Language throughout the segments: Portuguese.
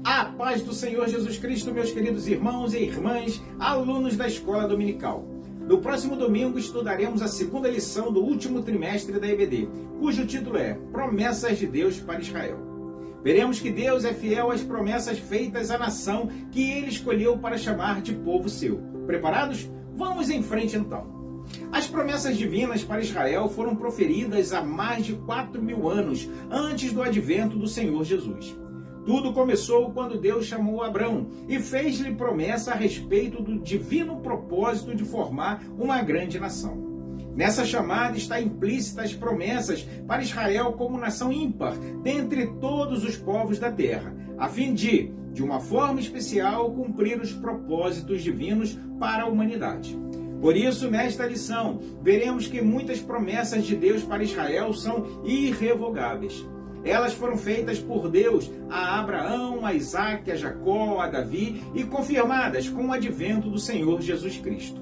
A paz do Senhor Jesus Cristo, meus queridos irmãos e irmãs, alunos da Escola Dominical. No próximo domingo estudaremos a segunda lição do último trimestre da EBD, cujo título é Promessas de Deus para Israel. Veremos que Deus é fiel às promessas feitas à nação que Ele escolheu para chamar de povo seu. Preparados? Vamos em frente então. As promessas divinas para Israel foram proferidas há mais de 4.000 anos antes do advento do Senhor Jesus. Tudo começou quando Deus chamou Abrão e fez-lhe promessa a respeito do divino propósito de formar uma grande nação. Nessa chamada está implícita as promessas para Israel como nação ímpar dentre todos os povos da terra, a fim de uma forma especial, cumprir os propósitos divinos para a humanidade. Por isso, nesta lição, veremos que muitas promessas de Deus para Israel são irrevogáveis. Elas foram feitas por Deus a Abraão, a Isaac, a Jacó, a Davi e confirmadas com o advento do Senhor Jesus Cristo.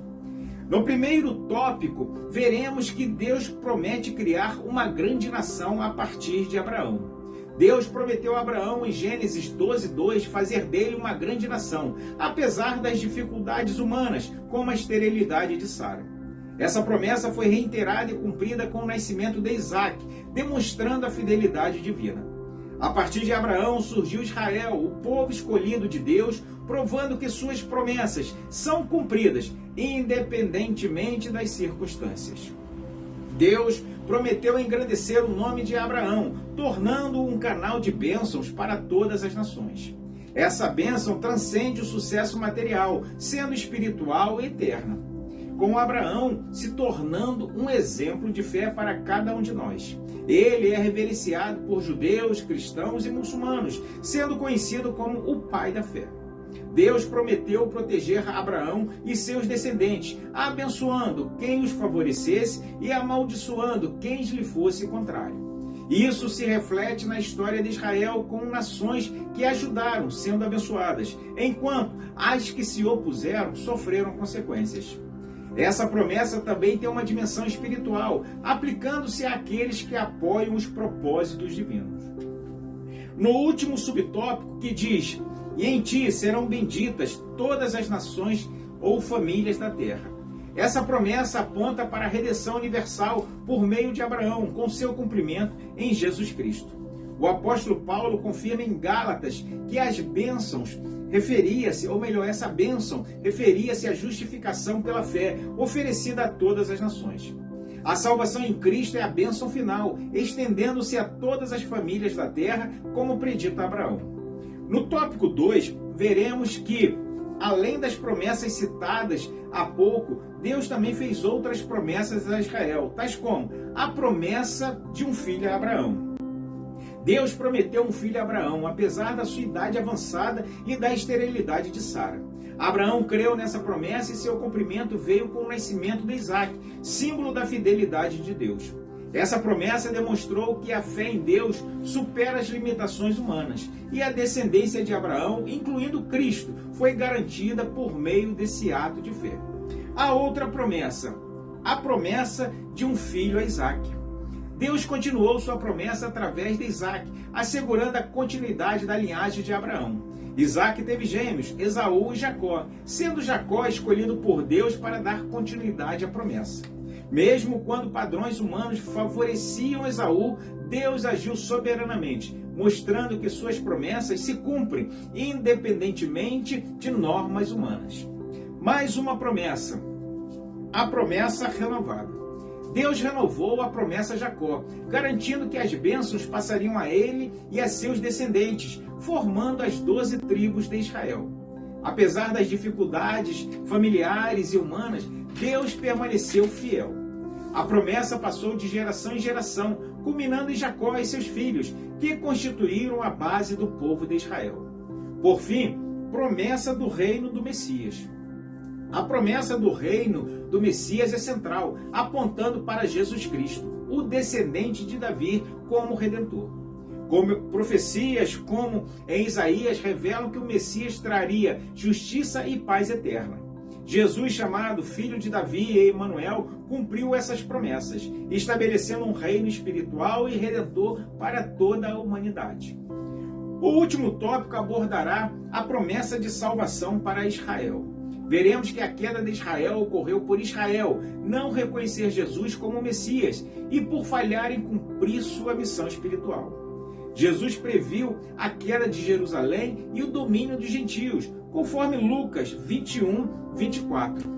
No primeiro tópico, veremos que Deus promete criar uma grande nação a partir de Abraão. Deus prometeu a Abraão, em Gênesis 12:2, fazer dele uma grande nação, apesar das dificuldades humanas, como a esterilidade de Sara. Essa promessa foi reiterada e cumprida com o nascimento de Isaac, demonstrando a fidelidade divina. A partir de Abraão surgiu Israel, o povo escolhido de Deus, provando que suas promessas são cumpridas, independentemente das circunstâncias. Deus prometeu engrandecer o nome de Abraão, tornando-o um canal de bênçãos para todas as nações. Essa bênção transcende o sucesso material, sendo espiritual e eterna, com Abraão se tornando um exemplo de fé para cada um de nós. Ele é reverenciado por judeus, cristãos e muçulmanos, sendo conhecido como o pai da fé. Deus prometeu proteger Abraão e seus descendentes, abençoando quem os favorecesse e amaldiçoando quem lhe fosse contrário. Isso se reflete na história de Israel com nações que ajudaram sendo abençoadas, enquanto as que se opuseram sofreram consequências. Essa promessa também tem uma dimensão espiritual, aplicando-se àqueles que apoiam os propósitos divinos. No último subtópico, que diz: "E em ti serão benditas todas as nações ou famílias da terra." Essa promessa aponta para a redenção universal por meio de Abraão, com seu cumprimento em Jesus Cristo. O apóstolo Paulo confirma em Gálatas que as bênçãos essa bênção referia-se à justificação pela fé, oferecida a todas as nações. A salvação em Cristo é a bênção final, estendendo-se a todas as famílias da terra, como predita Abraão. No tópico 2, veremos que, além das promessas citadas há pouco, Deus também fez outras promessas a Israel, tais como a promessa de um filho a Abraão. Deus prometeu um filho a Abraão, apesar da sua idade avançada e da esterilidade de Sara. Abraão creu nessa promessa e seu cumprimento veio com o nascimento de Isaac, símbolo da fidelidade de Deus. Essa promessa demonstrou que a fé em Deus supera as limitações humanas, e a descendência de Abraão, incluindo Cristo, foi garantida por meio desse ato de fé. A outra promessa, a promessa de um filho a Isaac. Deus continuou sua promessa através de Isaac, assegurando a continuidade da linhagem de Abraão. Isaac teve gêmeos, Esaú e Jacó, sendo Jacó escolhido por Deus para dar continuidade à promessa. Mesmo quando padrões humanos favoreciam Esaú, Deus agiu soberanamente, mostrando que suas promessas se cumprem, independentemente de normas humanas. Mais uma promessa, a promessa renovada. Deus renovou a promessa a Jacó, garantindo que as bênçãos passariam a ele e a seus descendentes, formando as 12 tribos de Israel. Apesar das dificuldades familiares e humanas, Deus permaneceu fiel. A promessa passou de geração em geração, culminando em Jacó e seus filhos, que constituíram a base do povo de Israel. Por fim, promessa do reino do Messias. A promessa do reino do Messias é central, apontando para Jesus Cristo, o descendente de Davi, como Redentor. Como profecias como em Isaías revelam que o Messias traria justiça e paz eterna. Jesus, chamado Filho de Davi e Emanuel, cumpriu essas promessas, estabelecendo um reino espiritual e redentor para toda a humanidade. O último tópico abordará a promessa de salvação para Israel. Veremos que a queda de Israel ocorreu por Israel não reconhecer Jesus como Messias e por falhar em cumprir sua missão espiritual. Jesus previu a queda de Jerusalém e o domínio dos gentios, conforme Lucas 21, 24.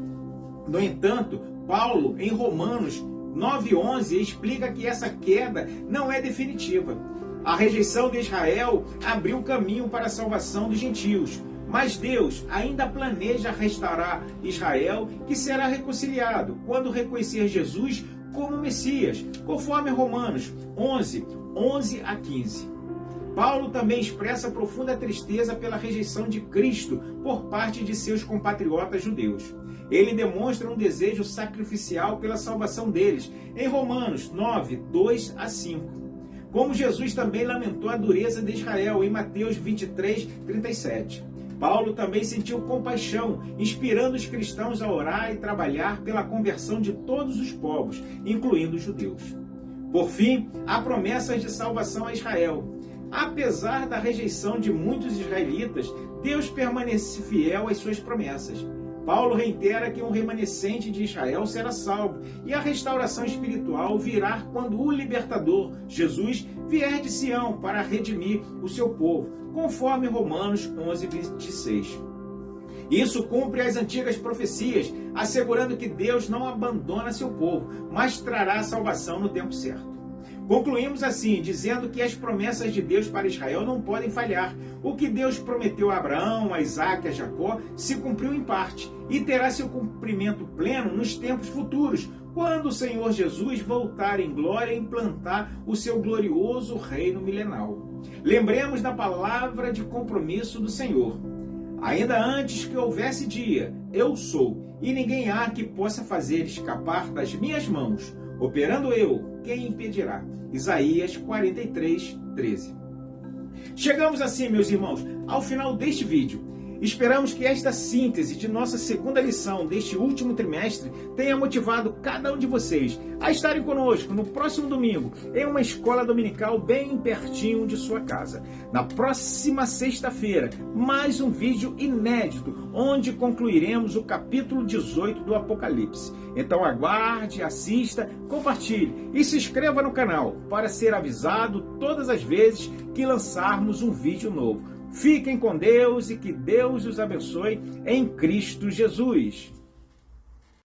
No entanto, Paulo, em Romanos 9:11, explica que essa queda não é definitiva. A rejeição de Israel abriu caminho para a salvação dos gentios, mas Deus ainda planeja restaurar Israel, que será reconciliado quando reconhecer Jesus como Messias, conforme Romanos 11, 11 a 15. Paulo também expressa profunda tristeza pela rejeição de Cristo por parte de seus compatriotas judeus. Ele demonstra um desejo sacrificial pela salvação deles, em Romanos 9, 2 a 5. Como Jesus também lamentou a dureza de Israel, em Mateus 23, 37. Paulo também sentiu compaixão, inspirando os cristãos a orar e trabalhar pela conversão de todos os povos, incluindo os judeus. Por fim, há promessas de salvação a Israel. Apesar da rejeição de muitos israelitas, Deus permanece fiel às suas promessas. Paulo reitera que um remanescente de Israel será salvo e a restauração espiritual virá quando o libertador, Jesus, vier de Sião para redimir o seu povo, conforme Romanos 11, 26. Isso cumpre as antigas profecias, assegurando que Deus não abandona seu povo, mas trará a salvação no tempo certo. Concluímos assim, dizendo que as promessas de Deus para Israel não podem falhar. O que Deus prometeu a Abraão, a Isaque e a Jacó se cumpriu em parte e terá seu cumprimento pleno nos tempos futuros, quando o Senhor Jesus voltar em glória e implantar o seu glorioso reino milenal. Lembremos da palavra de compromisso do Senhor. Ainda antes que houvesse dia, eu sou, e ninguém há que possa fazer escapar das minhas mãos. Operando eu, quem impedirá? Isaías 43, 13. Chegamos assim, meus irmãos, ao final deste vídeo. Esperamos que esta síntese de nossa segunda lição deste último trimestre tenha motivado cada um de vocês a estarem conosco no próximo domingo em uma escola dominical bem pertinho de sua casa. Na próxima sexta-feira, mais um vídeo inédito onde concluiremos o capítulo 18 do Apocalipse. Então aguarde, assista, compartilhe e se inscreva no canal para ser avisado todas as vezes que lançarmos um vídeo novo. Fiquem com Deus e que Deus os abençoe em Cristo Jesus.